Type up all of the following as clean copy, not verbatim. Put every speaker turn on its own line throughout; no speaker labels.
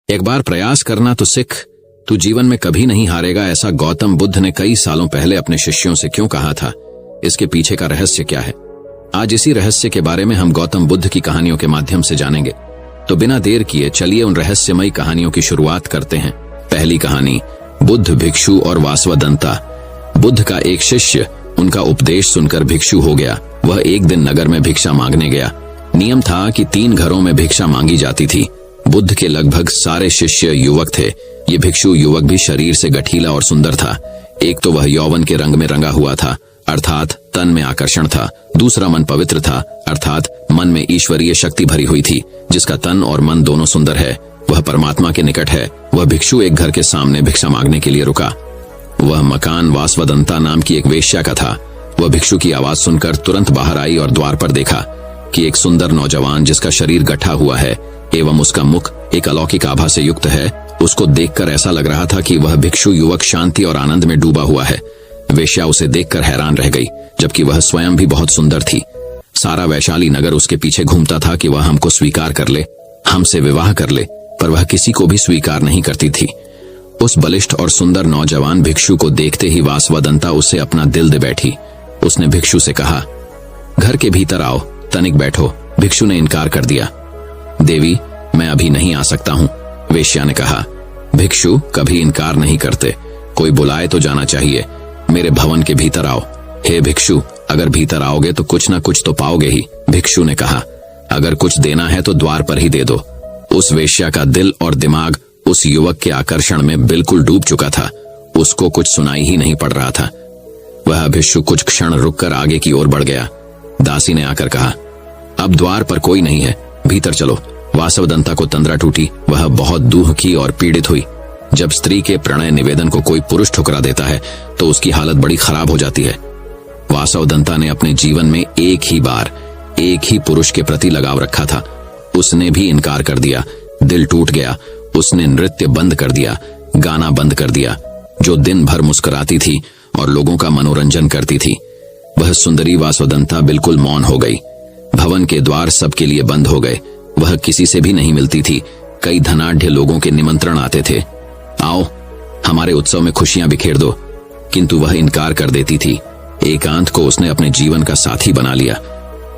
एक बार प्रयास करना तो सीख, तू जीवन में कभी नहीं हारेगा, ऐसा गौतम बुद्ध ने कई सालों पहले अपने शिष्यों से क्यों कहा था? इसके पीछे का रहस्य क्या है? आज इसी रहस्य के बारे में हम गौतम बुद्ध की कहानियों के माध्यम से जानेंगे। तो बिना देर किए चलिए उन रहस्यमयी कहानियों की शुरुआत करते हैं। पहली कहानी, बुद्ध, भिक्षु और वासवदंता। बुद्ध का एक शिष्य उनका उपदेश सुनकर भिक्षु हो गया। वह एक दिन नगर में भिक्षा मांगने गया। नियम था कि 3 घरों में भिक्षा मांगी जाती थी। बुद्ध के लगभग सारे शिष्य युवक थे। ये भिक्षु युवक भी शरीर से गठीला और सुंदर था। एक तो वह यौवन के रंग में रंगा हुआ था, अर्थात तन में आकर्षण था। दूसरा मन पवित्र था, अर्थात मन में ईश्वरीय शक्ति भरी हुई थी। जिसका तन और मन दोनों सुंदर है, वह परमात्मा के निकट है। वह भिक्षु एक घर के सामने भिक्षा मांगने के लिए रुका। वह मकान वासवदंता नाम की एक वेश्या का था। वह भिक्षु की आवाज सुनकर तुरंत बाहर आई और द्वार पर देखा कि एक सुंदर नौजवान जिसका शरीर गठा हुआ है एवं उसका मुख एक अलौकिक आभा से युक्त है, उसको देखकर ऐसा लग रहा था कि वह भिक्षु युवक शांति और आनंद में डूबा हुआ है। वेश्या उसे देखकर हैरान रह गई, जबकि वह स्वयं भी बहुत सुंदर थी। सारा वैशाली नगर उसके पीछे घूमता था कि वह हमको स्वीकार कर ले, हमसे विवाह कर ले, पर वह किसी को भी स्वीकार नहीं करती थी। उस बलिष्ठ और सुंदर नौजवान भिक्षु को देखते ही वासवदंता उसे अपना दिल दे बैठी। उसने भिक्षु से कहा, घर के भीतर आओ, तनिक बैठो। भिक्षु ने इनकार कर दिया। देवी, मैं अभी नहीं आ सकता हूँ, वेश्या ने कहा। भिक्षु कभी इनकार नहीं करते, कोई बुलाए तो जाना चाहिए। मेरे भवन के भीतर आओ। हे भिक्षु, अगर भीतर आओगे तो कुछ न कुछ तो पाओगे ही, भिक्षु ने कहा। अगर कुछ देना है तो द्वार पर ही दे दो। उस वेश्या का दिल और दिमाग उस युवक के आकर्षण में बिल्कुल डूब चुका था। उसको कुछ सुनाई ही नहीं पड़ रहा था। वह भिक्षु कुछ क्षण रुककर आगे की ओर बढ़ गया। दासी ने आकर कहा, अब द्वार पर कोई नहीं है, भीतर चलो। वासवदंता को तंद्रा टूटी। वह बहुत दुखी और पीड़ित हुई। जब स्त्री के प्रणय निवेदन को कोई पुरुष ठुकरा देता है तो उसकी हालत बड़ी खराब हो जाती है। वासवदंता ने अपने जीवन में एक ही बार एक ही पुरुष के प्रति लगाव रखा था। उसने भी इनकार कर दिया। दिल टूट गया। उसने नृत्य बंद कर दिया, गाना बंद कर दिया। जो दिन भर मुस्कुराती थी और लोगों का मनोरंजन करती थी, वह सुंदरी वासवदंता बिल्कुल मौन हो गई। भवन के द्वार सबके लिए बंद हो गए। वह किसी से भी नहीं मिलती थी। कई धनाढ्य लोगों के निमंत्रण आते थे, आओ हमारे उत्सव में खुशियां बिखेर दो, किंतु वह इनकार कर देती थी। एकांत को उसने अपने जीवन का साथी बना लिया।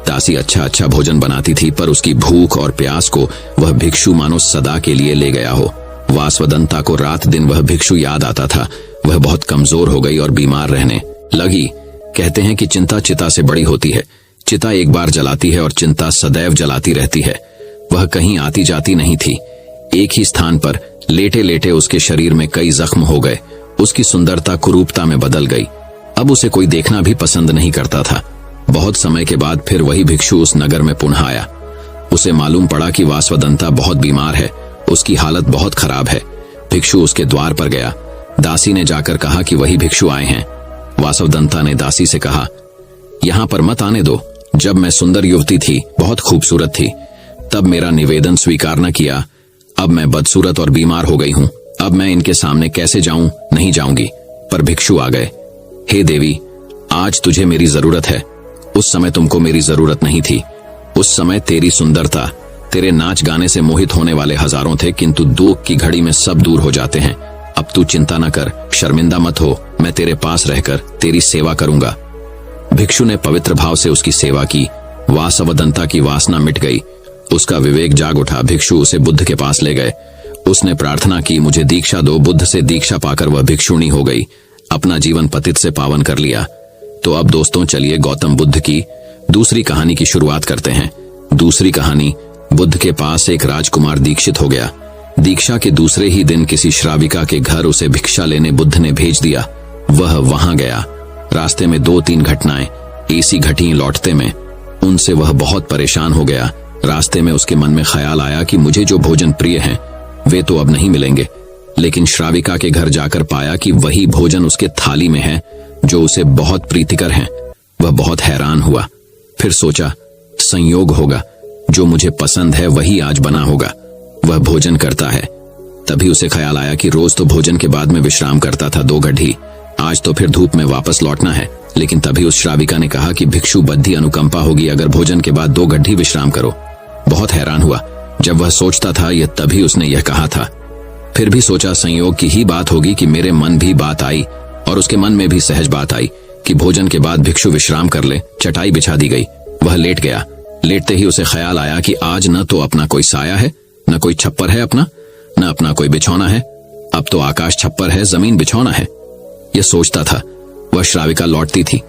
दासी अच्छा भोजन बनाती थी, पर उसकी भूख और प्यास को वह भिक्षु मानो सदा के लिए ले गया हो। वासवदंता को रात दिन वह भिक्षु याद आता था। वह बहुत कमजोर हो गई और बीमार रहने लगी। कहते हैं कि चिंता चिता से बड़ी होती है। चिता एक बार जलाती है और चिंता सदैव जलाती रहती है। वह कहीं आती जाती नहीं थी। एक ही स्थान पर लेटे लेटे उसके शरीर में कई जख्म हो गए। उसकी सुंदरता कुरूपता में बदल गई। अब उसे कोई देखना भी पसंद नहीं करता था। बहुत समय के बाद फिर वही भिक्षु उस नगर में पुनः आया। उसे मालूम पड़ा कि वासवदंता बहुत बीमार है, उसकी हालत बहुत खराब है। भिक्षु उसके द्वार पर गया। दासी ने जाकर कहा कि वही भिक्षु आए हैं। वासवदंता ने दासी से कहा, यहाँ पर मत आने दो। जब मैं सुंदर युवती थी, बहुत खूबसूरत थी, तब मेरा निवेदन स्वीकार न किया। अब मैं बदसूरत और बीमार हो गई हूँ। अब मैं इनके सामने कैसे जाऊं? नहीं जाऊंगी। पर भिक्षु आ गए। हे देवी, आज तुझे मेरी जरूरत है। उस समय तुमको मेरी जरूरत नहीं थी। उस समय तेरी सुंदरता, तेरे नाच गाने से मोहित होने वाले हजारों थे, किंतु दुख की घड़ी में सब दूर हो जाते हैं। अब तू चिंता न कर, शर्मिंदा मत हो। मैं तेरे पास रहकर तेरी सेवा करूंगा। भिक्षु ने पवित्र भाव से उसकी सेवा की। वासवदंता की वासना मिट गई। उसका विवेक जाग उठा। भिक्षु उसे बुद्ध के पास ले गए। उसने प्रार्थना की, मुझे दीक्षा दो। बुद्ध से दीक्षा पाकर वह भिक्षुणी हो गई। अपना जीवन पतित से पावन कर लिया। तो अब दोस्तों चलिए गौतम बुद्ध की दूसरी कहानी की शुरुआत करते हैं। दूसरी कहानी, बुद्ध के पास एक राजकुमार दीक्षित हो गया। दीक्षा के दूसरे ही दिन किसी श्राविका के घर उसे भिक्षा लेने बुद्ध ने भेज दिया। वह वहां गया। रास्ते में 2-3 घटनाएं ऐसी घटी लौटते में, उनसे वह बहुत परेशान हो गया। रास्ते में उसके मन में ख्याल आया कि मुझे जो भोजन प्रिय हैं वे तो अब नहीं मिलेंगे। लेकिन श्राविका के घर जाकर पाया कि वही भोजन उसके थाली में है जो उसे बहुत प्रीतिकर हैं। वह बहुत हैरान हुआ। फिर सोचा, संयोग होगा, जो मुझे पसंद है वही आज बना होगा। वह भोजन करता है। तभी उसे ख्याल आया कि रोज तो भोजन के बाद में विश्राम करता था 2 घड़ी। आज तो फिर धूप में वापस लौटना है। लेकिन तभी उस श्राविका ने कहा कि भिक्षु बद्धी अनुकंपा होगी अगर भोजन के बाद 2 घड़ी विश्राम करो। बहुत हैरान हुआ। जब वह सोचता था यह तभी उसने यह कहा था। फिर भी सोचा संयोग की ही बात होगी कि मेरे मन भी बात आई और उसके मन में भी सहज बात आई कि भोजन के बाद भिक्षु विश्राम कर ले। चटाई बिछा दी गई, वह लेट गया। लेटते ही उसे ख्याल आया कि आज न तो अपना कोई साया है, न कोई छप्पर है अपना, न अपना कोई बिछौना है। अब तो आकाश छप्पर है, जमीन बिछौना है। यह सोचता था, वह श्राविका लौटती थी।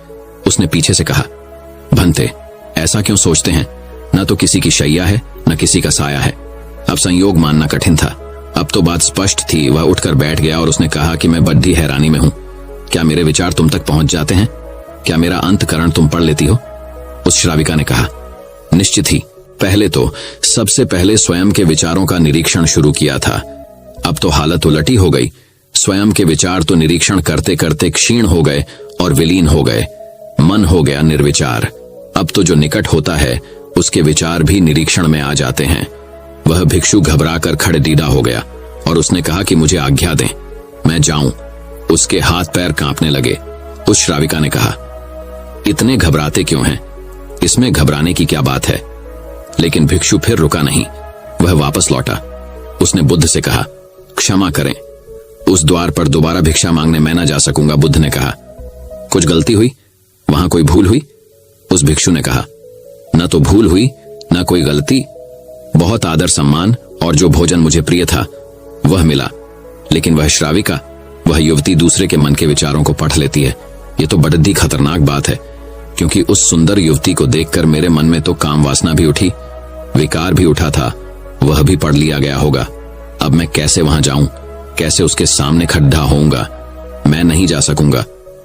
उसने पीछे से कहा, भंते ऐसा क्यों सोचते हैं? न तो किसी की शैया है, न किसी का साया है। अब संयोग मानना कठिन था। अब तो बात स्पष्ट थी। वह उठकर बैठ गया और उसने कहा कि मैं बड्डी हैरानी में हूं। क्या मेरे विचार तुम तक पहुंच जाते हैं? क्या मेरा अंतकरण तुम पढ़ लेती हो? उस श्राविका ने कहा, निश्चित ही। पहले तो सबसे पहले स्वयं के विचारों का निरीक्षण शुरू किया था। अब तो हालत उलटी हो गई। स्वयं के विचार तो निरीक्षण करते करते क्षीण हो गए और विलीन हो गए। मन हो गया निर्विचार। अब तो जो निकट होता है उसके विचार भी निरीक्षण में आ जाते हैं। वह भिक्षु घबराकर खड़े दीदा हो गया और उसने कहा कि मुझे आज्ञा दें, मैं जाऊं। उसके हाथ पैर कांपने लगे। उस श्राविका ने कहा, इतने घबराते क्यों हैं? इसमें घबराने की क्या बात है? लेकिन भिक्षु फिर रुका नहीं। वह वापस लौटा। उसने बुद्ध से कहा, क्षमा करें, उस द्वार पर दोबारा भिक्षा मांगने मैं न जा सकूंगा। बुद्ध ने कहा, कुछ गलती हुई? वहां कोई भूल हुई? उस भिक्षु ने कहा, न तो भूल हुई न कोई गलती। बहुत आदर सम्मान और जो भोजन मुझे प्रिय था वह मिला। लेकिन वह श्राविका, वह युवती दूसरे के मन के विचारों को पढ़ लेती है। ये तो बड़ी खतरनाक बात है, क्योंकि उस सुंदर युवती को देखकर मेरे मन में तो काम वासना भी उठी, विकार भी उठा था। वह भी पढ़ लिया गया होगा। अब मैं कैसे वहां जाऊं? कैसे उसके सामने खड्डा होऊंगा? मैं नहीं जा सकूंगा।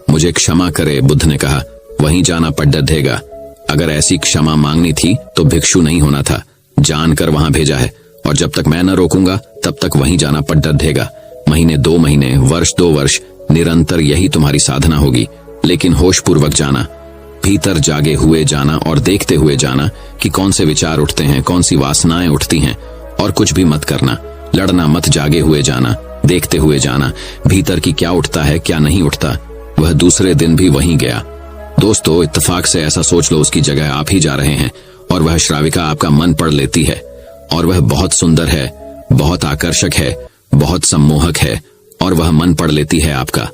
मुझे क्षमा करे। बुद्ध ने कहा, वहीं जाना पड्डढ़ेगा। अगर ऐसी क्षमा मांगनी थी तो भिक्षु नहीं होना था, जानकर वहां भेजा है। और जब तक मैं न रोकूंगा तब तक वहीं जाना पड्डढ़ेगा। महीने 2 महीने, वर्ष 2 वर्ष, निरंतर यही तुम्हारी साधना होगी। लेकिन होश पूर्वक जाना, भीतर जागे हुए जाना और देखते हुए जाना कि कौन से विचार उठते हैं, कौन सी वासनाएं उठती हैं। और कुछ भी मत करना, लड़ना मत। जागे हुए जाना, देखते हुए जाना, भीतर की क्या उठता है क्या नहीं उठता। वह दूसरे दिन भी वहीं गया। दोस्तों, इत्तेफाक से ऐसा सोच लो उसकी जगह आप ही जा रहे हैं और वह श्राविका आपका मन पढ़ लेती है। और वह बहुत सुंदर है, बहुत आकर्षक है, बहुत सम्मोहक है और वह मन पढ़ लेती है आपका।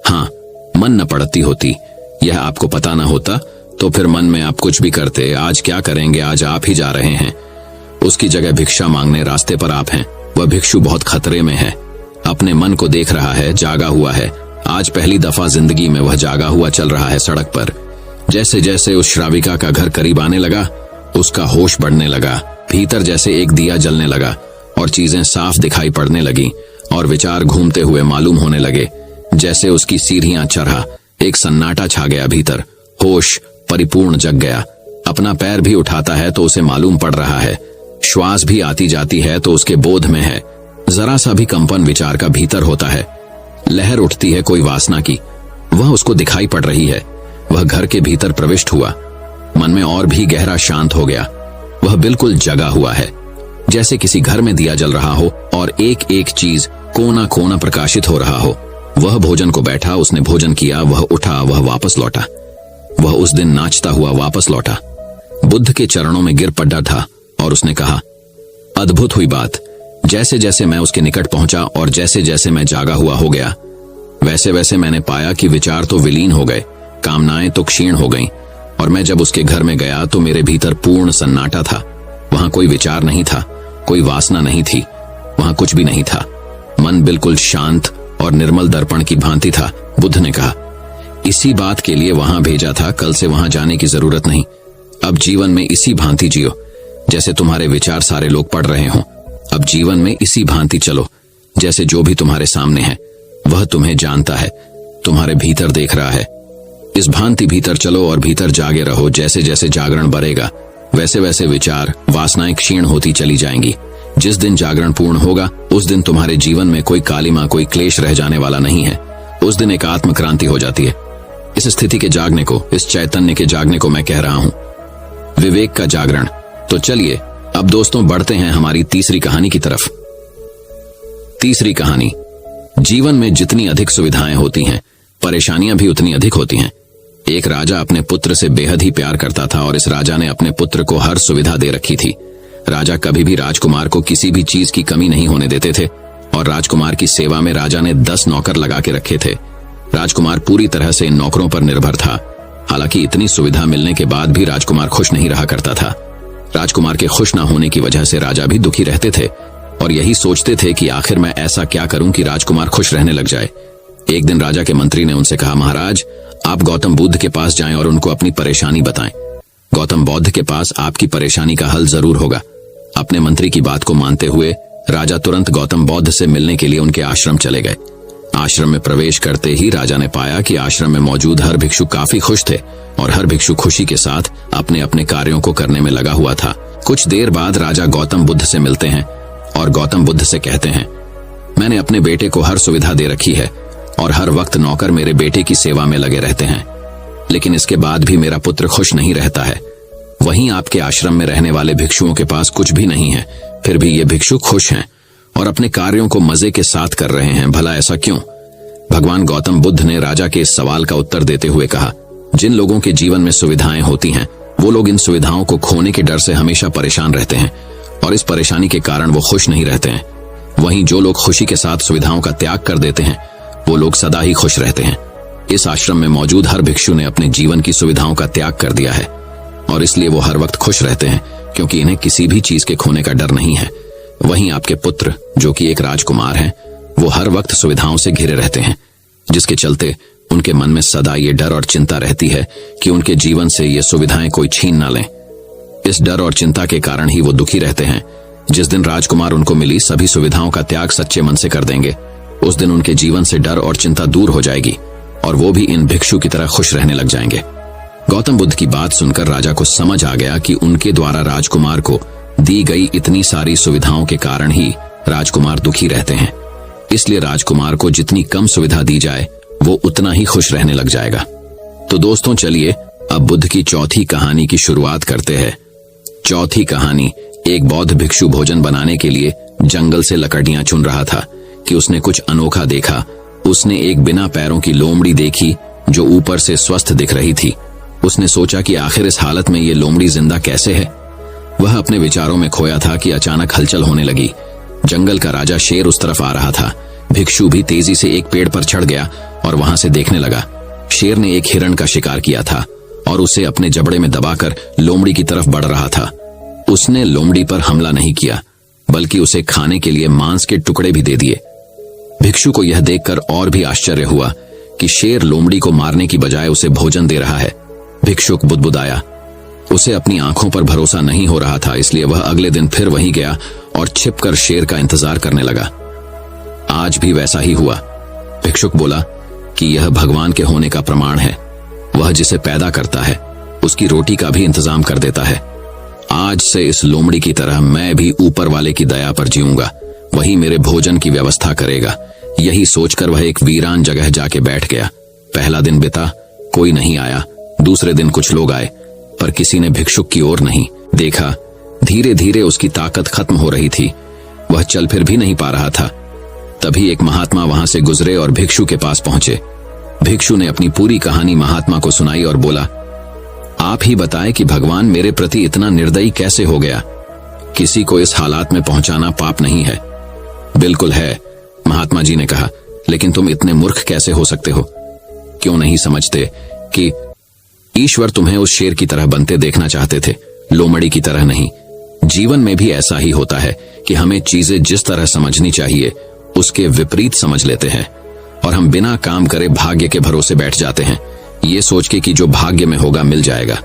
हाँ, मन न पढ़ती होती, यह आपको पता न होता तो फिर मन में आप कुछ भी करते। आज क्या करेंगे? आज आप ही जा रहे हैं। उसकी जगह भिक्षा मांगने रास्ते पर आप हैं। वह भिक्षु बहुत खतरे में है। अपने मन को देख रहा है, जागा हुआ है। आज पहली दफा जिंदगी में वह जागा हुआ चल रहा है सड़क पर। जैसे जैसे उस श्राविका का घर करीब आने लगा, उसका होश बढ़ने लगा। भीतर जैसे एक दिया जलने लगा और चीजें साफ दिखाई पड़ने लगी और विचार घूमते हुए मालूम होने लगे। जैसे उसकी सीढ़ियां चढ़ा, एक सन्नाटा छा गया भीतर। होश परिपूर्ण जग गया। अपना पैर भी उठाता है तो उसे मालूम पड़ रहा है। श्वास भी आती जाती है तो उसके बोध में है। जरा सा भी कंपन विचार का भीतर होता है। लहर उठती है कोई वासना की, वह उसको दिखाई पड़ रही है। वह घर के भीतर प्रविष्ट हुआ। मन में और भी गहरा शांत हो गया। वह बिल्कुल जगा हुआ है, जैसे किसी घर में दिया जल रहा हो और एक एक चीज कोना कोना प्रकाशित हो रहा हो। वह भोजन को बैठा, उसने भोजन किया, वह उठा, वह वापस लौटा। वह उस दिन नाचता हुआ वापस लौटा। बुद्ध के चरणों में गिर पड़ा था और उसने कहा, अद्भुत हुई बात। जैसे जैसे मैं उसके निकट पहुंचा और जैसे जैसे मैं जागा हुआ हो गया, वैसे वैसे मैंने पाया कि विचार तो विलीन हो गए, कामनाएं तो क्षीण हो गईं। और मैं जब उसके घर में गया तो मेरे भीतर पूर्ण सन्नाटा था। वहां कोई विचार नहीं था, कोई वासना नहीं थी, वहां कुछ भी नहीं था। मन बिल्कुल शांत और निर्मल दर्पण की भांति था। बुद्ध ने कहा, इसी बात के लिए वहां भेजा था, कल से वहां जाने की जरूरत नहीं। अब जीवन में इसी भांति जियो, जैसे तुम्हारे विचार सारे लोग पढ़ रहे हों। अब जीवन में इसी भांति चलो, जैसे जो भी तुम्हारे सामने है वह तुम्हें जानता है, तुम्हारे भीतर देख रहा है। इस भांति भीतर चलो और भीतर जागे रहो। जैसे जैसे जागरण बढ़ेगा वैसे वैसे विचार वासनाएं क्षीण होती चली जाएंगी। जिस दिन जागरण पूर्ण होगा उस दिन तुम्हारे जीवन में कोई कालिमा, कोई क्लेश रह जाने वाला नहीं है। उस दिन एक आत्म क्रांति हो जाती है। इस स्थिति के जागने को, इस चैतन्य के जागने को मैं कह रहा हूं विवेक का जागरण। तो चलिए अब दोस्तों बढ़ते हैं हमारी तीसरी कहानी की तरफ। तीसरी कहानी, जीवन में जितनी अधिक सुविधाएं होती हैं, परेशानियां भी उतनी अधिक होती हैं। एक राजा अपने पुत्र से बेहद ही प्यार करता था और इस राजा ने अपने पुत्र को हर सुविधा दे रखी थी। राजा कभी भी राजकुमार को किसी भी चीज की कमी नहीं होने देते थे और राजकुमार की सेवा में राजा ने 10 नौकर लगा के रखे थे। राजकुमार पूरी तरह से इन नौकरों पर निर्भर था। हालांकि इतनी सुविधा मिलने के बाद भी राजकुमार खुश नहीं रहा करता था। राजकुमार के खुश न होने की वजह से राजा भी दुखी रहते थे और यही सोचते थे कि आखिर मैं ऐसा क्या करूं कि राजकुमार खुश रहने लग जाए। एक दिन राजा के मंत्री ने उनसे कहा, महाराज, आप गौतम बुद्ध के पास जाएं और उनको अपनी परेशानी बताएं। गौतम बुद्ध के पास आपकी परेशानी का हल जरूर होगा। अपने मंत्री की बात को मानते हुए राजा तुरंत गौतम बुद्ध से मिलने के लिए उनके आश्रम चले गए। आश्रम में प्रवेश करते ही राजा ने पाया कि आश्रम में मौजूद हर भिक्षु काफी खुश थे और हर भिक्षु खुशी के साथ अपने अपने कार्यों को करने में लगा हुआ था। कुछ देर बाद राजा गौतम बुद्ध से मिलते हैं और गौतम बुद्ध से कहते हैं, मैंने अपने बेटे को हर सुविधा दे रखी है और हर वक्त नौकर मेरे बेटे की सेवा में लगे रहते हैं, लेकिन इसके बाद भी मेरा पुत्र खुश नहीं रहता है। वहीं आपके आश्रम में रहने वाले भिक्षुओं के पास कुछ भी नहीं है, फिर भी ये भिक्षु खुश हैं और अपने कार्यों को मजे के साथ कर रहे हैं। भला ऐसा क्यों? भगवान गौतम बुद्ध ने राजा के इस सवाल का उत्तर देते हुए कहा, जिन लोगों के जीवन में सुविधाएं होती हैं वो लोग इन सुविधाओं को खोने के डर से हमेशा परेशान रहते हैं और इस परेशानी के कारण वो खुश नहीं रहते हैं। वहीं जो लोग खुशी के साथ सुविधाओं का त्याग कर देते हैं वो लोग सदा ही खुश रहते हैं। इस आश्रम में मौजूद हर भिक्षु ने अपने जीवन की सुविधाओं का त्याग कर दिया है और इसलिए वो हर वक्त खुश रहते हैं, क्योंकि इन्हें किसी भी चीज के खोने का डर नहीं है। वहीं आपके पुत्र, जो कि एक राजकुमार हैं, वो हर वक्त सुविधाओं से घिरे रहते हैं, जिसके चलते उनके मन में सदा ये डर और चिंता रहती है कि उनके जीवन से ये सुविधाएं कोई छीन ना लें। इस डर और चिंता के कारण ही वो दुखी रहते हैं। जिस दिन राजकुमार उनको मिली सभी सुविधाओं का त्याग सच्चे मन से कर देंगे, उस दिन उनके जीवन से डर और चिंता दूर हो जाएगी और वो भी इन भिक्षु की तरह खुश रहने लग जाएंगे। गौतम बुद्ध की बात सुनकर राजा को समझ आ गया कि उनके द्वारा राजकुमार को दी गई इतनी सारी सुविधाओं के कारण ही राजकुमार दुखी रहते हैं, इसलिए राजकुमार को जितनी कम सुविधा दी जाए वो उतना ही खुश रहने लग जाएगा। तो दोस्तों, चलिए अब बुद्ध की चौथी कहानी की शुरुआत करते हैं। चौथी कहानी, एक बौद्ध भिक्षु भोजन बनाने के लिए जंगल से लकड़ियां चुन रहा था कि उसने कुछ अनोखा देखा। उसने एक बिना पैरों की लोमड़ी देखी जो ऊपर से स्वस्थ दिख रही थी। उसने सोचा कि आखिर इस हालत में ये लोमड़ी जिंदा कैसे है। वह अपने विचारों में खोया था कि अचानक हलचल होने लगी। जंगल का राजा शेर उस तरफ आ रहा था। भिक्षु भी तेजी से एक पेड़ पर चढ़ गया और वहां से देखने लगा। शेर ने एक हिरण का शिकार किया था और उसे अपने जबड़े में दबाकर लोमड़ी की तरफ बढ़ रहा था। उसने लोमड़ी पर हमला नहीं किया, बल्कि उसे खाने के लिए मांस के टुकड़े भी दे दिए। भिक्षु को यह देखकर और भी आश्चर्य हुआ कि शेर लोमड़ी को मारने की बजाय उसे भोजन दे रहा है। भिक्षुक बुदबुदाया। उसे अपनी आंखों पर भरोसा नहीं हो रहा था, इसलिए वह अगले दिन फिर वहीं गया और छिपकर शेर का इंतजार करने लगा। आज भी वैसा ही हुआ। भिक्षुक बोला कि यह भगवान के होने का प्रमाण है। वह जिसे पैदा करता है उसकी रोटी का भी इंतजाम कर देता है। आज से इस लोमड़ी की तरह मैं भी ऊपर वाले की दया पर जीऊंगा, वही मेरे भोजन की व्यवस्था करेगा। यही सोचकर वह एक वीरान जगह जाके बैठ गया। पहला दिन बीता, कोई नहीं आया। दूसरे दिन कुछ लोग आए, पर किसी ने भिक्षुक की ओर नहीं देखा। धीरे धीरे उसकी ताकत खत्म हो रही थी। वह चल फिर भी नहीं पा रहा था। तभी एक महात्मा वहां से गुजरे और भिक्षु के पास पहुंचे। भिक्षु ने अपनी पूरी कहानी महात्मा को सुनाई और बोला, आप ही बताएं कि भगवान मेरे प्रति इतना निर्दयी कैसे हो गया। किसी को इस हालात में पहुंचाना पाप नहीं है। बिल्कुल है, महात्मा जी ने कहा, लेकिन तुम इतने मूर्ख कैसे हो सकते हो? क्यों नहीं समझते कि ईश्वर तुम्हें उस शेर की तरह बनते देखना चाहते थे, लोमड़ी की तरह नहीं। जीवन में भी ऐसा ही होता है कि हमें चीजें जिस तरह समझनी चाहिए उसके विपरीत समझ लेते हैं और हम बिना काम करे भाग्य के भरोसे बैठ जाते हैं, ये सोच के कि जो भाग्य में होगा मिल जाएगा।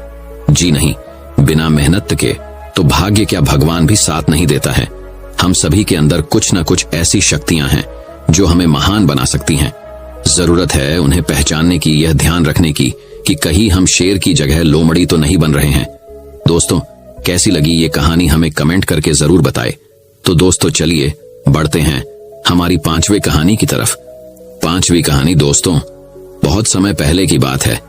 जी नहीं, बिना मेहनत के तो भाग्य क्या भगवान भी साथ नहीं देता है। हम सभी के अंदर कुछ न कुछ ऐसी शक्तियां हैं जो हमें महान बना सकती हैं। जरूरत है उन्हें पहचानने की, यह ध्यान रखने की कि कहीं हम शेर की जगह लोमड़ी तो नहीं बन रहे हैं। दोस्तों, कैसी लगी ये कहानी हमें कमेंट करके जरूर बताएं। तो दोस्तों, चलिए बढ़ते हैं हमारी 5वीं कहानी की तरफ। 5वीं कहानी दोस्तों, बहुत समय पहले की बात है।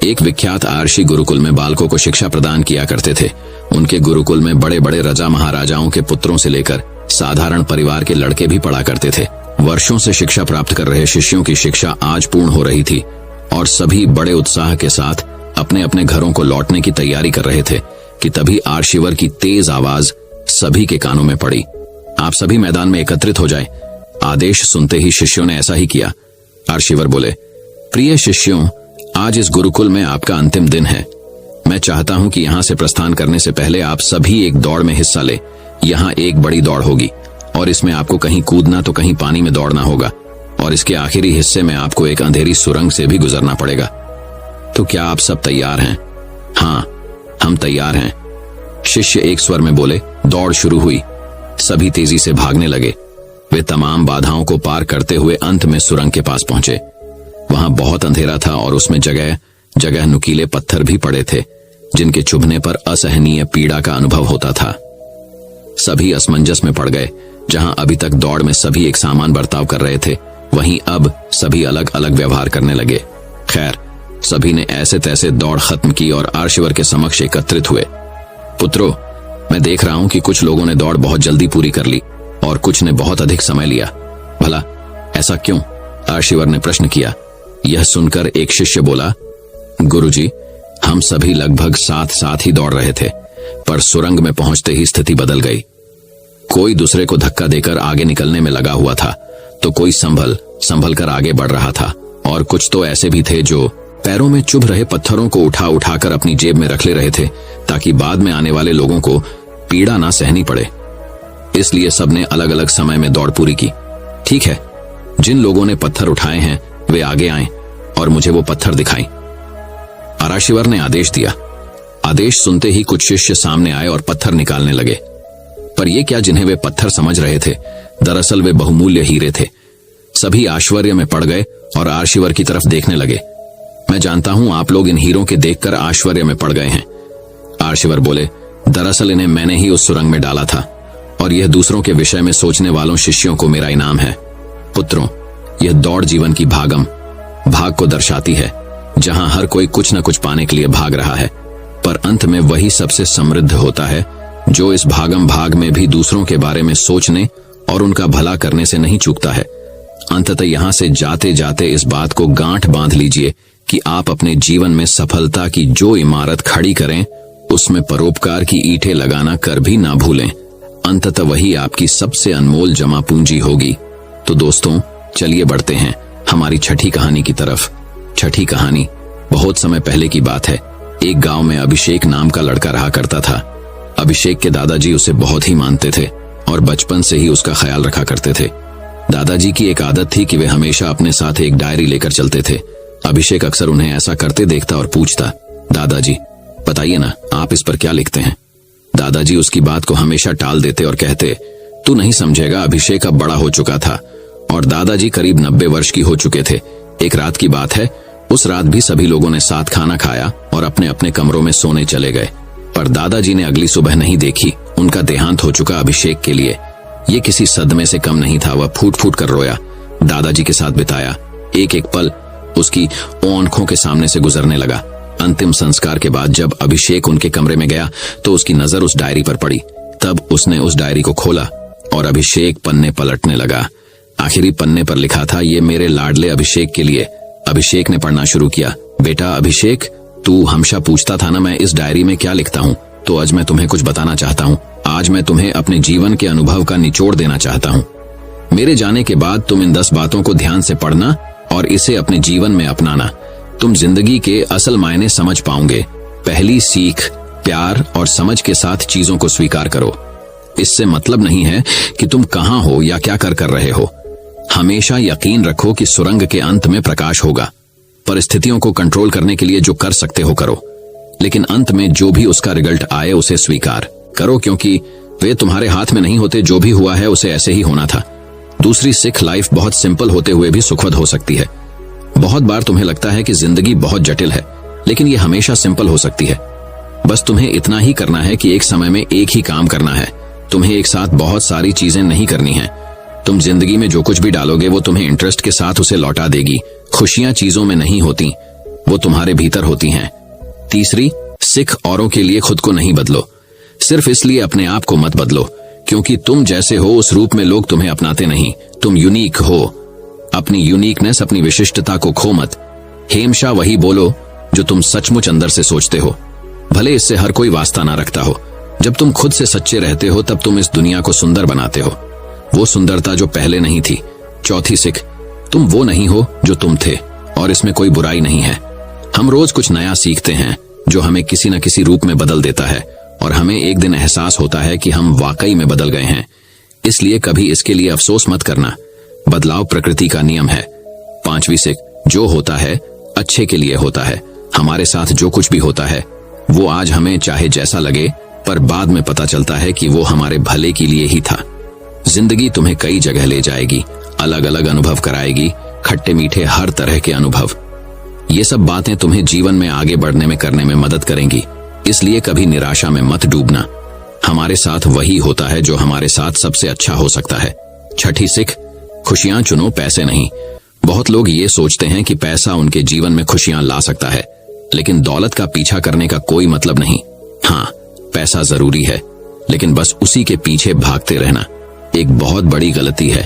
एक विख्यात आर्षि गुरुकुल में बालकों को शिक्षा प्रदान किया करते थे। उनके गुरुकुल में बड़े बड़े राजा महाराजाओं के पुत्रों से लेकर साधारण परिवार के लड़के भी पढ़ा करते थे। वर्षों से शिक्षा प्राप्त कर रहे शिष्यों की शिक्षा आज पूर्ण हो रही थी और सभी बड़े उत्साह के साथ अपने अपने घरों को लौटने की तैयारी कर रहे थे कि तभी आर्षिवर की तेज आवाज सभी के कानों में पड़ी। आप सभी मैदान में एकत्रित हो जाएं। आदेश सुनते ही शिष्यों ने ऐसा ही किया। आर्शिवर बोले, प्रिय शिष्यों, आज इस गुरुकुल में आपका अंतिम दिन है। मैं चाहता हूं कि यहां से प्रस्थान करने से पहले आप सभी एक दौड़ में हिस्सा ले। यहां एक बड़ी दौड़ होगी और इसमें आपको कहीं कूदना तो कहीं पानी में दौड़ना होगा और इसके आखिरी हिस्से में आपको एक अंधेरी सुरंग से भी गुजरना पड़ेगा। तो क्या आप सब तैयार हैं? हाँ, हम तैयार हैं, शिष्य एक स्वर में बोले। दौड़ शुरू हुई। सभी तेजी से भागने लगे। वे तमाम बाधाओं को पार करते हुए अंत में सुरंग के पास पहुंचे। वहां बहुत अंधेरा था और उसमें जगह जगह नुकीले पत्थर भी पड़े थे जिनके चुभने पर असहनीय पीड़ा का अनुभव होता था। सभी असमंजस में पड़ गए। जहां अभी तक दौड़ में सभी एक समान बर्ताव कर रहे थे, वहीं अब सभी अलग अलग व्यवहार करने लगे। खैर, सभी ने ऐसे तैसे दौड़ खत्म की और आर्शिवर के समक्ष एकत्रित हुए। पुत्रों, मैं देख रहा हूं कि कुछ लोगों ने दौड़ बहुत जल्दी पूरी कर ली और कुछ ने बहुत अधिक समय लिया। भला ऐसा क्यों? आर्शिवर ने प्रश्न किया। यह सुनकर एक शिष्य बोला, गुरुजी, हम सभी लगभग साथ साथ ही दौड़ रहे थे, पर सुरंग में पहुंचते ही स्थिति बदल गई। कोई दूसरे को धक्का देकर आगे निकलने में लगा हुआ था, तो कोई संभल कर आगे बढ़ रहा था और कुछ तो ऐसे भी थे जो पैरों में चुभ रहे पत्थरों को उठा उठाकर अपनी जेब में रख ले रहे थे ताकि बाद में आने वाले लोगों को पीड़ा ना सहनी पड़े। इसलिए सबने अलग अलग समय में दौड़ पूरी की। ठीक है, जिन लोगों ने पत्थर उठाए हैं वे आगे आएं और मुझे वो पत्थर दिखाएं। आर्शिवर ने आदेश दिया। आदेश सुनते ही कुछ शिष्य सामने आए और पत्थर निकालने लगे। पर ये क्या जिन्हें वे पत्थर समझ रहे थे, दरअसल वे बहुमूल्य हीरे थे। सभी आश्चर्य में पड़ गए और आर्शिवर की तरफ देखने लगे। मैं जानता हूं आप लोग इन हीरों के देखकर आश्चर्य में पड़ गए हैं। आर्शिवर बोले, दरअसल इन्हें मैंने ही उस सुरंग में डाला था और यह दूसरों के विषय में सोचने वालों शिष्यों को मेरा इनाम है। पुत्रों, यह दौड़ जीवन की भाग को दर्शाती है, जहां हर कोई कुछ न कुछ पाने के लिए भाग रहा है, पर अंत में वही सबसे समृद्ध होता है जो इस भाग में भी दूसरों के बारे में सोचने और उनका भला करने से नहीं चूकता है। अंततः यहां से जाते जाते इस बात को गांठ बांध लीजिए कि आप अपने जीवन में सफलता की जो इमारत खड़ी करें, उसमें परोपकार की ईंटें लगाना कर भी ना भूलें। अंततः वही आपकी सबसे अनमोल जमा पूंजी होगी। तो दोस्तों, चलिए बढ़ते हैं हमारी छठी कहानी की तरफ। छठी कहानी बहुत समय पहले की बात है। एक गांव में अभिषेक नाम का लड़का रहा करता था। अभिषेक के दादाजी उसे बहुत ही मानते थे और बचपन से ही उसका ख्याल रखा करते थे। दादाजी की एक आदत थी कि वे हमेशा अपने साथ एक डायरी लेकर चलते थे। अभिषेक अक्सर उन्हें ऐसा करते देखता और पूछता, दादाजी बताइए ना, आप इस पर क्या लिखते हैं? दादाजी उसकी बात को हमेशा टाल देते और कहते, तू नहीं समझेगा, अभिषेक अब बड़ा हो चुका था और दादाजी करीब 90 वर्ष की हो चुके थे। एक रात की बात है, उस रात भी सभी लोगों ने साथ खाना खाया और अपने अपने कमरों में सोने चले गए, पर दादाजी ने अगली सुबह नहीं देखी। उनका देहांत हो चुका अभिषेक के लिए ये किसी सदमे से कम नहीं था। वह फूट फूट कर रोया। दादाजी के साथ बिताया एक एक पल उसकी आंखों के सामने से गुजरने लगा। अंतिम संस्कार के बाद जब अभिषेक उनके कमरे में गया तो उसकी नजर उस डायरी पर पड़ी। तब उसने उस डायरी को खोला और अभिषेक पन्ने पलटने लगा। आखिरी पन्ने पर लिखा था, ये मेरे लाडले अभिषेक के लिए। अभिषेक ने पढ़ना शुरू किया। बेटा अभिषेक, तू हमेशा पूछता था ना मैं इस डायरी में क्या लिखता हूँ, तो आज मैं तुम्हें कुछ बताना चाहता हूँ। आज मैं तुम्हें अपने जीवन के अनुभव का निचोड़ देना चाहता हूँ। मेरे जाने के बाद तुम इन 10 बातों को ध्यान से पढ़ना और इसे अपने जीवन में अपनाना। तुम जिंदगी के असल मायने समझ पाओगे। पहली सीख, प्यार और समझ के साथ चीजों को स्वीकार करो। इससे मतलब नहीं है कि तुम कहां हो या क्या कर रहे हो। हमेशा यकीन रखो कि सुरंग के अंत में प्रकाश होगा। परिस्थितियों को कंट्रोल करने के लिए जो कर सकते हो करो, लेकिन अंत में जो भी उसका रिजल्ट आए उसे स्वीकार करो, क्योंकि वे तुम्हारे हाथ में नहीं होते। जो भी हुआ है उसे ऐसे ही होना था। दूसरी सिख, लाइफ बहुत सिंपल होते हुए भी सुखद हो सकती है। बहुत बार तुम्हें लगता है कि जिंदगी बहुत जटिल है, लेकिन यह हमेशा सिंपल हो सकती है। बस तुम्हें इतना ही करना है कि एक समय में एक ही काम करना है। तुम्हें एक साथ बहुत सारी चीजें नहीं करनी है। तुम जिंदगी में जो कुछ भी डालोगे वो तुम्हें इंटरेस्ट के साथ उसे लौटा देगी। खुशियां चीजों में नहीं होती, वो तुम्हारे भीतर होती हैं। तीसरी सिख, औरों के लिए खुद को नहीं बदलो। सिर्फ इसलिए अपने आप को मत बदलो क्योंकि तुम जैसे हो उस रूप में लोग तुम्हें अपनाते नहीं। तुम यूनिक हो। अपनी यूनिकनेस, अपनी विशिष्टता को खो मत। हमेशा वही बोलो जो तुम सचमुच अंदर से सोचते हो, भले इससे हर कोई वास्ता ना रखता हो। जब तुम खुद से सच्चे रहते हो तब तुम इस दुनिया को सुंदर बनाते हो, वो सुंदरता जो पहले नहीं थी। चौथी सीख, तुम वो नहीं हो जो तुम थे, और इसमें कोई बुराई नहीं है। हम रोज कुछ नया सीखते हैं जो हमें किसी न किसी रूप में बदल देता है, और हमें एक दिन एहसास होता है कि हम वाकई में बदल गए हैं। इसलिए कभी इसके लिए अफसोस मत करना। बदलाव प्रकृति का नियम है। पांचवी सीख, जो होता है अच्छे के लिए होता है। हमारे साथ जो कुछ भी होता है वो आज हमें चाहे जैसा लगे, पर बाद में पता चलता है कि वो हमारे भले के लिए ही था। जिंदगी तुम्हें कई जगह ले जाएगी, अलग अलग अनुभव कराएगी, खट्टे मीठे हर तरह के अनुभव। ये सब बातें तुम्हें जीवन में आगे बढ़ने में करने में मदद करेंगी। इसलिए कभी निराशा में मत डूबना। हमारे साथ वही होता है जो हमारे साथ सबसे अच्छा हो सकता है। छठी सीख, खुशियां चुनो, पैसे नहीं। बहुत लोग ये सोचते हैं कि पैसा उनके जीवन में खुशियां ला सकता है, लेकिन दौलत का पीछा करने का कोई मतलब नहीं। हाँ, पैसा जरूरी है, लेकिन बस उसी के पीछे भागते रहना एक बहुत बड़ी गलती है।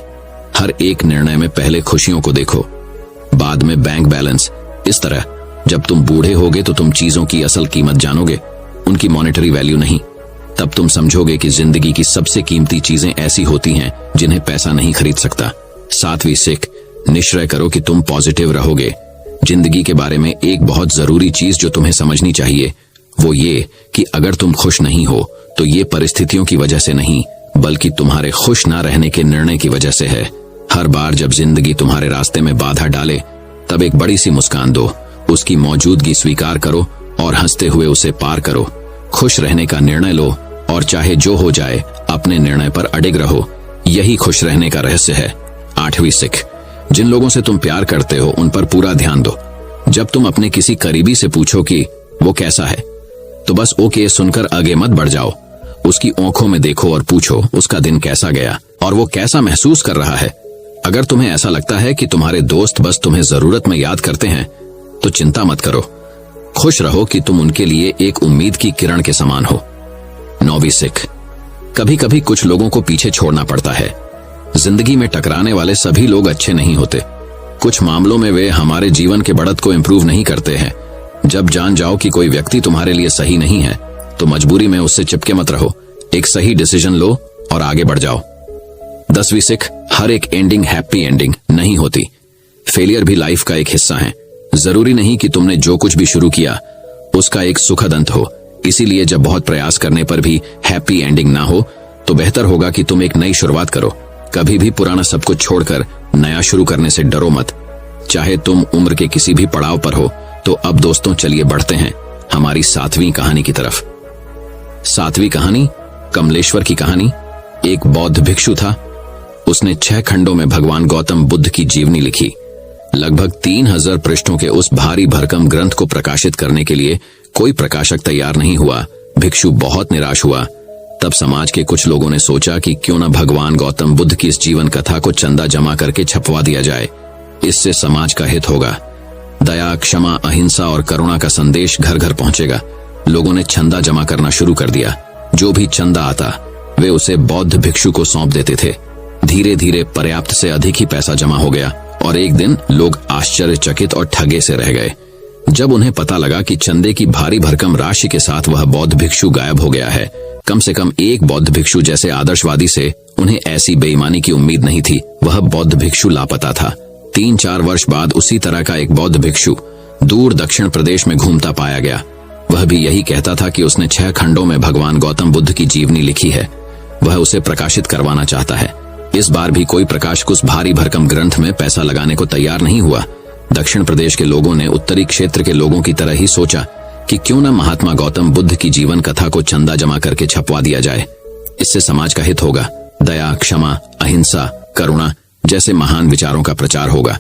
हर एक निर्णय में पहले खुशियों को देखो, बाद में बैंक बैलेंस। इस तरह जब तुम बूढ़े होगे तो तुम चीजों की असल कीमत जानोगे, उनकी मॉनेटरी वैल्यू नहीं। तब तुम समझोगे कि जिंदगी की सबसे कीमती चीजें ऐसी होती हैं जिन्हें पैसा नहीं खरीद सकता। सातवीं सीख, निश्चय करो कि तुम पॉजिटिव रहोगे। जिंदगी के बारे में एक बहुत जरूरी चीज जो तुम्हें समझनी चाहिए वो ये कि अगर तुम खुश नहीं हो तो ये परिस्थितियों की वजह से नहीं, बल्कि तुम्हारे खुश ना रहने के निर्णय की वजह से है। हर बार जब जिंदगी तुम्हारे रास्ते में बाधा डाले तब एक बड़ी सी मुस्कान दो, उसकी मौजूदगी स्वीकार करो और हंसते हुए उसे पार करो। खुश रहने का निर्णय लो और चाहे जो हो जाए अपने निर्णय पर अडिग रहो। यही खुश रहने का रहस्य है। आठवीं सीख, जिन लोगों से तुम प्यार करते हो उन पर पूरा ध्यान दो। जब तुम अपने किसी करीबी से पूछो कि वो कैसा है, तो बस ओके सुनकर आगे मत बढ़ जाओ। उसकी आंखों में देखो और पूछो उसका दिन कैसा गया और वो कैसा महसूस कर रहा है। अगर तुम्हें ऐसा लगता है कि तुम्हारे दोस्त बस तुम्हें जरूरत में याद करते हैं तो चिंता मत करो। खुश रहो कि तुम उनके लिए एक उम्मीद की किरण के समान हो। नौवीं सीख, कभी कभी कुछ लोगों को पीछे छोड़ना पड़ता है। जिंदगी में टकराने वाले सभी लोग अच्छे नहीं होते। कुछ मामलों में वे हमारे जीवन के बढ़त को इम्प्रूव नहीं करते हैं। जब जान जाओ कि कोई व्यक्ति तुम्हारे लिए सही नहीं है तो मजबूरी में उससे चिपके मत रहो। एक सही डिसीजन लो और आगे बढ़ जाओ। 10वीं सीख, हर एक एंडिंग हैप्पी एंडिंग नहीं होती। फेलियर भी लाइफ का एक हिस्सा है। जरूरी नहीं कि तुमने जो कुछ भी शुरू किया उसका एक सुखद अंत हो। इसीलिए जब बहुत प्रयास करने पर भी हैप्पी एंडिंग ना हो तो बेहतर होगा कि तुम एक नई शुरुआत करो। कभी भी पुराना सब कुछ छोड़कर नया शुरू करने से डरो मत। चाहे तुम उम्र के किसी भी पड़ाव पर हो। तो अब दोस्तों चलिए बढ़ते हैं हमारी 7वीं कहानी की तरफ। 7वीं कहानी कमलेश्वर की कहानी। एक बौद्ध भिक्षु था। उसने 6 खंडों में भगवान गौतम बुद्ध की जीवनी लिखी। लगभग 3000 पृष्ठों के उस भारी भरकम ग्रंथ को प्रकाशित करने के लिए कोई प्रकाशक तैयार नहीं हुआ। भिक्षु बहुत निराश हुआ। तब समाज के कुछ लोगों ने सोचा कि क्यों न भगवान गौतम बुद्ध की इस जीवन कथा को चंदा जमा करके छपवा दिया जाए। इससे समाज का हित होगा। दया, क्षमा, अहिंसा और करुणा का संदेश घर घर पहुंचेगा। लोगों ने चंदा जमा करना शुरू कर दिया। जो भी चंदा आता वे उसे बौद्ध भिक्षु को सौंप देते थे। धीरे धीरे पर्याप्त से अधिक ही पैसा जमा हो गया और एक दिन लोग आश्चर्यचकित और ठगे से रह गए जब उन्हें पता लगा कि चंदे की भारी भरकम राशि के साथ वह बौद्ध भिक्षु गायब हो गया है। कम से कम एक बौद्ध भिक्षु जैसे आदर्शवादी से उन्हें ऐसी बेईमानी की उम्मीद नहीं थी। वह बौद्ध भिक्षु लापता था। 3-4 वर्ष बाद उसी तरह का एक बौद्ध भिक्षु दूर दक्षिण प्रदेश में घूमता पाया गया। वह भी यही कहता था कि उसने 6 खंडों में भगवान गौतम बुद्ध की जीवनी लिखी है। वह उसे प्रकाशित करवाना चाहता है। इस बार भी कोई प्रकाशक उस भारी भरकम ग्रंथ में पैसा लगाने को तैयार नहीं हुआ। दक्षिण प्रदेश के लोगों ने उत्तरी क्षेत्र के लोगों की तरह ही सोचा कि क्यों न महात्मा गौतम बुद्ध की जीवन कथा को चंदा जमा करके छपवा दिया जाए। इससे समाज का हित होगा। दया, क्षमा, अहिंसा, करुणा जैसे महान विचारों का प्रचार होगा।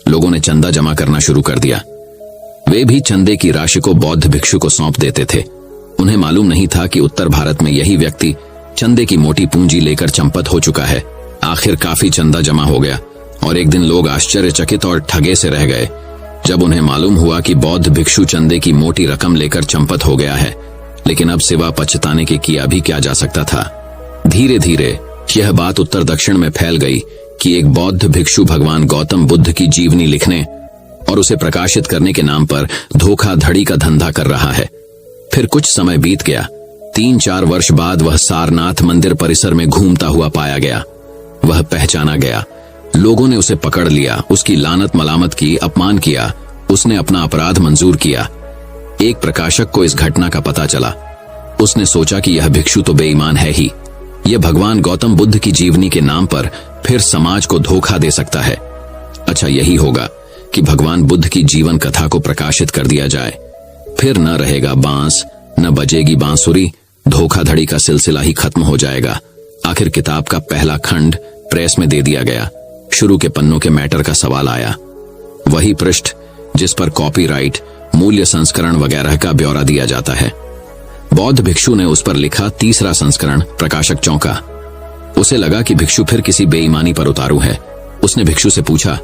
लोगों ने चंदा जमा करना शुरू कर दिया। वे भी चंदे की राशि को बौद्ध भिक्षु को सौंप देते थे। उन्हें मालूम नहीं था कि उत्तर भारत में यही व्यक्ति चंदे की मोटी पूंजी लेकर चंपत हो चुका है। आखिर काफी चंदा जमा हो गया और एक दिन लोग आश्चर्यचकित और ठगे से रह गए जब उन्हें मालूम हुआ कि बौद्ध भिक्षु चंदे की मोटी रकम लेकर चंपत हो गया है। लेकिन अब सिवा पछताने के किया भी क्या जा सकता था। धीरे धीरे यह बात उत्तर दक्षिण में फैल गई कि एक बौद्ध भिक्षु भगवान गौतम बुद्ध की जीवनी लिखने और उसे प्रकाशित करने के नाम पर धोखाधड़ी का धंधा कर रहा है। फिर कुछ समय बीत गया। 3-4 वर्ष बाद वह सारनाथ मंदिर परिसर में घूमता हुआ पाया गया। वह पहचाना गया। लोगों ने उसे पकड़ लिया, उसकी लानत मलामत की, अपमान किया। उसने अपना अपराध मंजूर किया। एक प्रकाशक को इस घटना का पता चला। उसने सोचा कि यह भिक्षु तो बेईमान है ही, यह भगवान गौतम बुद्ध की जीवनी के नाम पर फिर समाज को धोखा दे सकता है। अच्छा यही होगा कि भगवान बुद्ध की जीवन कथा को प्रकाशित कर दिया जाए। फिर न रहेगा बांस, न बजेगी बांसुरी, धोखाधड़ी का सिलसिला ही खत्म हो जाएगा। आखिर किताब का पहला खंड प्रेस में दे दिया गया। शुरू के पन्नों के मैटर का सवाल आया, वही पृष्ठ जिस पर कॉपीराइट, मूल्य संस्करण वगैरह का ब्यौरा दिया जाता है। बौद्ध भिक्षु ने उस पर लिखा तीसरा संस्करण। प्रकाशक चौंका। उसे लगा कि भिक्षु फिर किसी बेईमानी पर उतारू है। उसने भिक्षु से पूछा,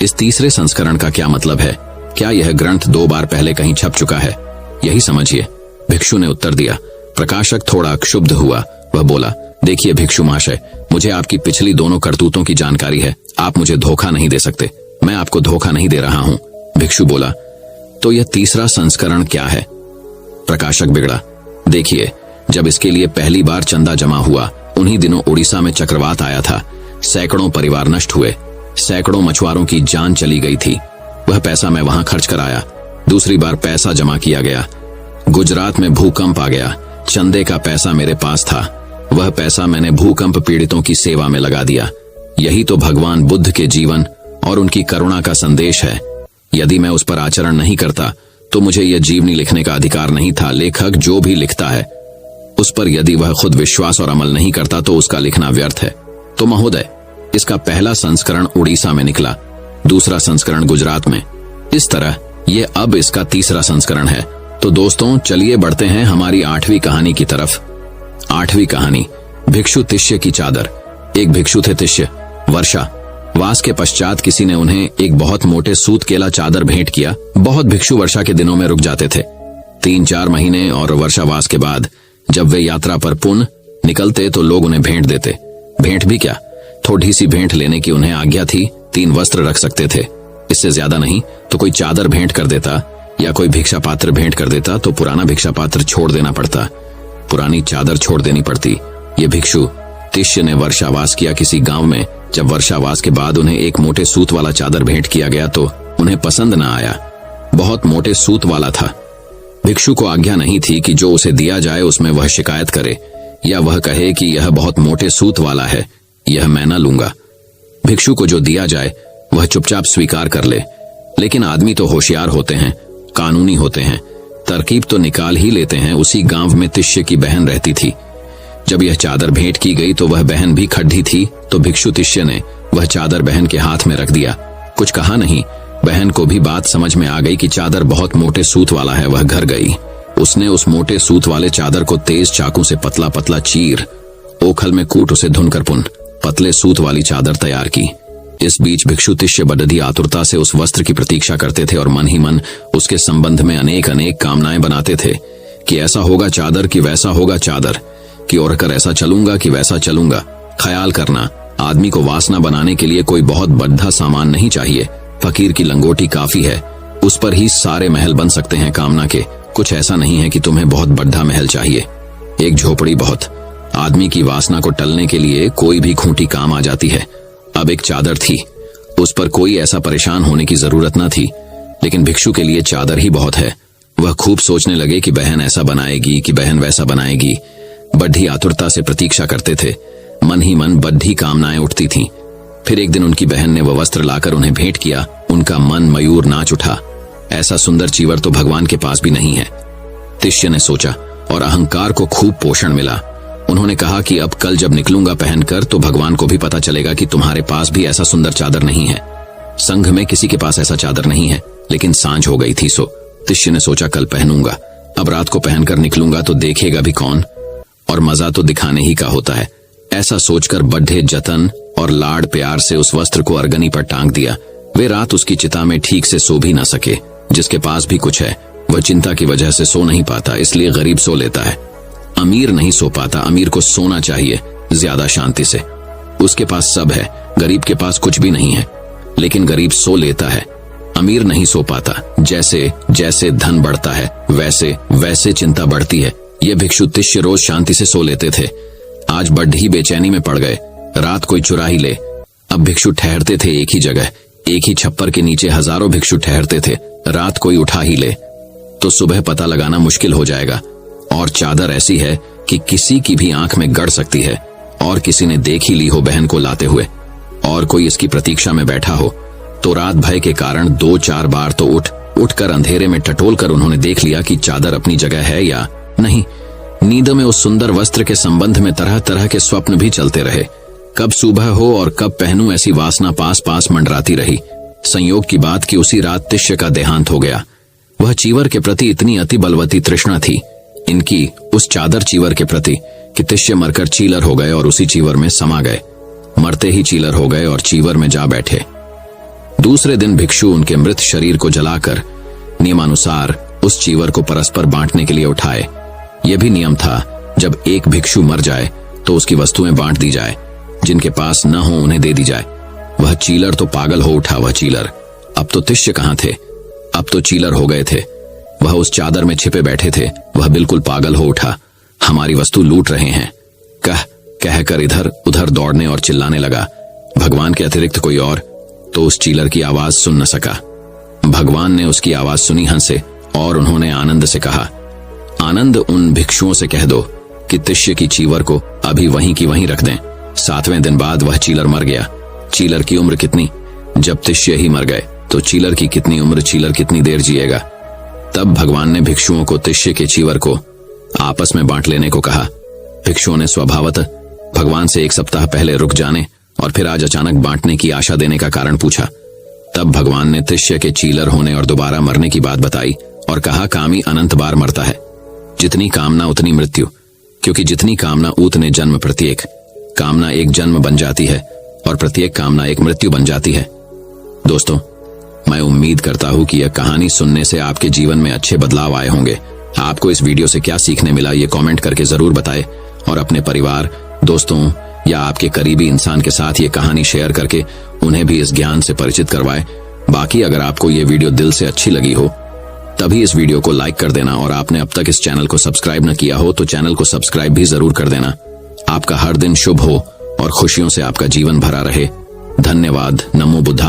इस तीसरे संस्करण का क्या मतलब है? क्या यह ग्रंथ 2 बार पहले कहीं छप चुका है? यही समझिए, भिक्षु ने उत्तर दिया। प्रकाशक थोड़ा क्षुब्ध हुआ। वह बोला, देखिए भिक्षु महाशय, मुझे आपकी पिछली दोनों करतूतों की जानकारी है। आप मुझे धोखा नहीं दे सकते। मैं आपको धोखा नहीं दे रहा हूं। भिक्षु बोला, तो यह तीसरा संस्करण क्या है? प्रकाशक बिगड़ा। देखिए, जब इसके लिए पहली बार चंदा जमा हुआ, उन्हीं दिनों उड़ीसा में चक्रवात आया था। सैकड़ों परिवार नष्ट हुए, सैकड़ों मछुआरों की जान चली गई थी। वह पैसा मैं वहां खर्च कराया। दूसरी बार पैसा जमा किया गया। गुजरात में भूकंप आ गया। चंदे का पैसा मेरे पास था। वह पैसा मैंने भूकंप पीड़ितों की सेवा में लगा दिया। यही तो भगवान बुद्ध के जीवन और उनकी करुणा का संदेश है। यदि मैं उस पर आचरण नहीं करता तो मुझे यह जीवनी लिखने का अधिकार नहीं था। लेखक जो भी लिखता है उस पर यदि वह खुद विश्वास और अमल नहीं करता तो उसका लिखना व्यर्थ है। तो महोदय, इसका पहला संस्करण उड़ीसा में निकला, दूसरा संस्करण गुजरात में। इस तरह ये अब इसका तीसरा संस्करण है। तो दोस्तों, चलिए बढ़ते हैं हमारी 8वीं कहानी की तरफ। 8वीं कहानी, भिक्षु तिष्य की चादर। एक भिक्षु थे तिष्य। वर्षा वास के पश्चात किसी ने उन्हें एक बहुत मोटे सूत केला चादर भेंट किया। बहुत भिक्षु वर्षा के दिनों में रुक जाते थे। 3-4 महीने और वर्षावास के बाद जब वे यात्रा पर पुनः निकलते तो लोग उन्हें भेंट देते। भेंट भी क्या, थोड़ी सी भेंट लेने की उन्हें आज्ञा थी। 3 वस्त्र रख सकते थे, इससे ज्यादा नहीं। तो कोई चादर भेंट कर देता या कोई भिक्षा पात्र भेंट कर देता तो पुराना भिक्षा पात्र छोड़ देना पड़ता, पुरानी चादर छोड़ देनी पड़ती। ये भिक्षु तिष्य ने वर्षावास किया किसी गांव में। जब वर्षावास के बाद उन्हें एक मोटे सूत वाला चादर भेंट किया गया तो उन्हें पसंद न आया। बहुत मोटे सूत वाला था। भिक्षु को आज्ञा नहीं थी कि जो उसे दिया जाए उसमें वह शिकायत करे या वह कहे कि यह बहुत मोटे सूत वाला है, यह मैं न लूंगा। भिक्षु को जो दिया जाए वह चुपचाप स्वीकार कर ले। लेकिन आदमी तो होशियार होते हैं, कानूनी होते हैं, तरकीब तो निकाल ही लेते हैं। उसी गांव में तिष्य की बहन रहती थी। जब यह चादर भेंट की गई तो वह बहन भी खड्डी थी। तो भिक्षु तिष्य ने वह चादर बहन के हाथ में रख दिया। कुछ कहा नहीं। बहन को भी बात समझ में आ गई कि चादर बहुत मोटे सूत वाला है। वह घर गई। उसने उस मोटे सूत वाले चादर को तेज चाकू से पतला पतला चीर ओखल में कूट उसे धुनकर पुनः पतले सूत वाली चादर तैयार की। इस बीच भिक्षु तिष्य बड़ी आतुरता से उस वस्त्र की प्रतीक्षा करते थे और मन ही मन उसके संबंध में अनेक अनेक कामनाएं बनाते थे कि ऐसा होगा चादर, कि वैसा होगा चादर, कि और कर ऐसा चलूंगा कि वैसा चलूंगा। ख्याल करना, आदमी को वासना बनाने के लिए कोई बहुत बड़ा सामान नहीं चाहिए। फकीर की लंगोटी काफी है, उस पर ही सारे महल बन सकते हैं कामना के। कुछ ऐसा नहीं है कि तुम्हें बहुत बड़ा महल चाहिए। एक झोपड़ी बहुत। आदमी की वासना को टलने के लिए कोई भी खूंटी काम आ जाती है। अब एक चादर थी, उस पर कोई ऐसा परेशान होने की जरूरत न थी। लेकिन भिक्षु के लिए चादर ही बहुत है। वह खूब सोचने लगे कि बहन ऐसा बनाएगी कि बहन वैसा बनाएगी। बड़ी आतुरता से प्रतीक्षा करते थे। मन ही मन बड़ी कामनाएं उठती थीं। फिर एक दिन उनकी बहन ने वह वस्त्र लाकर उन्हें भेंट किया। उनका मन मयूर नाच उठा। ऐसा सुंदर चीवर तो भगवान के पास भी नहीं है, तिष्य ने सोचा, और अहंकार को खूब पोषण मिला। उन्होंने कहा कि अब कल जब निकलूंगा पहनकर तो भगवान को भी पता चलेगा कि तुम्हारे पास भी ऐसा सुंदर चादर नहीं है। संघ में किसी के पास ऐसा चादर नहीं है। लेकिन सांझ हो गई थी, सो तिष्य ने सोचा कल पहनूंगा। अब रात को पहनकर निकलूंगा तो देखेगा भी कौन, और मजा तो दिखाने ही का होता है। ऐसा सोचकर बड़े जतन और लाड़ प्यार से उस वस्त्र को अरगनी पर टांग दिया। वे रात उसकी चिता में ठीक से सो भी न सके। जिसके पास भी कुछ है वह चिंता की वजह से सो नहीं पाता, इसलिए गरीब सो लेता है। अमीर नहीं सो पाता। अमीर को सोना चाहिए ज्यादा शांति से। उसके पास सब है, गरीब के पास कुछ भी नहीं है, लेकिन गरीब सो लेता है। अमीर नहीं सो पाता। जैसे जैसे धन बढ़ता है वैसे वैसे चिंता बढ़ती है। ये भिक्षु तिष्य रोज शांति से सो लेते थे, आज बड़ी बेचैनी में पड़ गए। रात कोई चुरा ही ले। अब भिक्षु ठहरते थे एक ही जगह, एक ही छप्पर के नीचे हजारों भिक्षु ठहरते थे। रात कोई उठा ही ले तो सुबह पता लगाना मुश्किल हो जाएगा। और चादर ऐसी है कि किसी की भी आंख में गड़ सकती है, और किसी ने देख ही ली हो बहन को लाते हुए, और कोई इसकी प्रतीक्षा में बैठा हो, तो रात भय के कारण 2-4 बार तो उठकर अंधेरे में टटोल कर उन्होंने देख लिया कि चादर अपनी जगह है या नहीं। नींद में उस सुंदर वस्त्र के संबंध में तरह तरह के स्वप्न भी चलते रहे। कब सुबह हो और कब पहनूं, ऐसी वासना पास पास मंडराती रही। संयोग की बात कि उसी रात तिष्य का देहांत हो गया। वह चीवर के प्रति इतनी अति बलवती तृष्णा थी इनकी उस चादर चीवर के प्रति कि तिष्य मरकर चीलर हो गए और उसी चीवर में समा गए। मरते ही चीलर हो गए और चीवर में जा बैठे। दूसरे दिन भिक्षु उनके मृत शरीर को जलाकर नियमानुसार उस चीवर को परस्पर बांटने के लिए उठाए। यह भी नियम था, जब एक भिक्षु मर जाए तो उसकी वस्तुएं बांट दी जाए, जिनके पास न हो उन्हें दे दी जाए। वह चीलर तो पागल हो उठा। वह चीलर, अब तो तिष्य कहाँ थे, अब तो चीलर हो गए थे। वह उस चादर में छिपे बैठे थे। वह बिल्कुल पागल हो उठा। हमारी वस्तु लूट रहे हैं कहकर इधर उधर दौड़ने और चिल्लाने लगा। भगवान के अतिरिक्त कोई और तो उस चीलर की आवाज सुन न सका। भगवान ने उसकी आवाज सुनी, हंसे और उन्होंने आनंद से कहा, आनंद, उन भिक्षुओं से कह दो कि तिष्य की चीवर को अभी वहीं की वहीं रख दें। 7वें दिन बाद वह चीलर मर गया। चीलर की उम्र कितनी, जब तिष्य ही मर गए तो चीलर की कितनी उम्र, चीलर कितनी देर जिएगा। तब भगवान ने भिक्षुओं को तिष्य के चीवर को आपस में बांट लेने को कहा। भिक्षुओं ने स्वभावतः भगवान से 1 सप्ताह पहले रुक जाने और फिर आज अचानक बांटने की आशा देने का कारण पूछा। तब भगवान ने तिष्य के चीलर होने और दोबारा मरने की बात बताई और कहा, कामी अनंत बार मरता है, जितनी कामना उतनी मृत्यु, क्योंकि जितनी कामना उतने जन्म। प्रत्येक कामना एक जन्म बन जाती है और प्रत्येक कामना एक मृत्यु बन जाती है। दोस्तों, मैं उम्मीद करता हूं कि यह कहानी सुनने से आपके जीवन में अच्छे बदलाव आए होंगे। आपको इस वीडियो से क्या सीखने मिला, ये कमेंट करके जरूर बताएं और अपने परिवार, दोस्तों या आपके करीबी इंसान के साथ ये कहानी शेयर करके उन्हें भी इस ज्ञान से परिचित करवाएं। बाकी अगर आपको ये वीडियो दिल से अच्छी लगी हो तभी इस वीडियो को लाइक कर देना, और आपने अब तक इस चैनल को सब्सक्राइब न किया हो तो चैनल को सब्सक्राइब भी जरूर कर देना। आपका हर दिन शुभ हो और खुशियों से आपका जीवन भरा रहे। धन्यवाद। नमो बुद्धाय।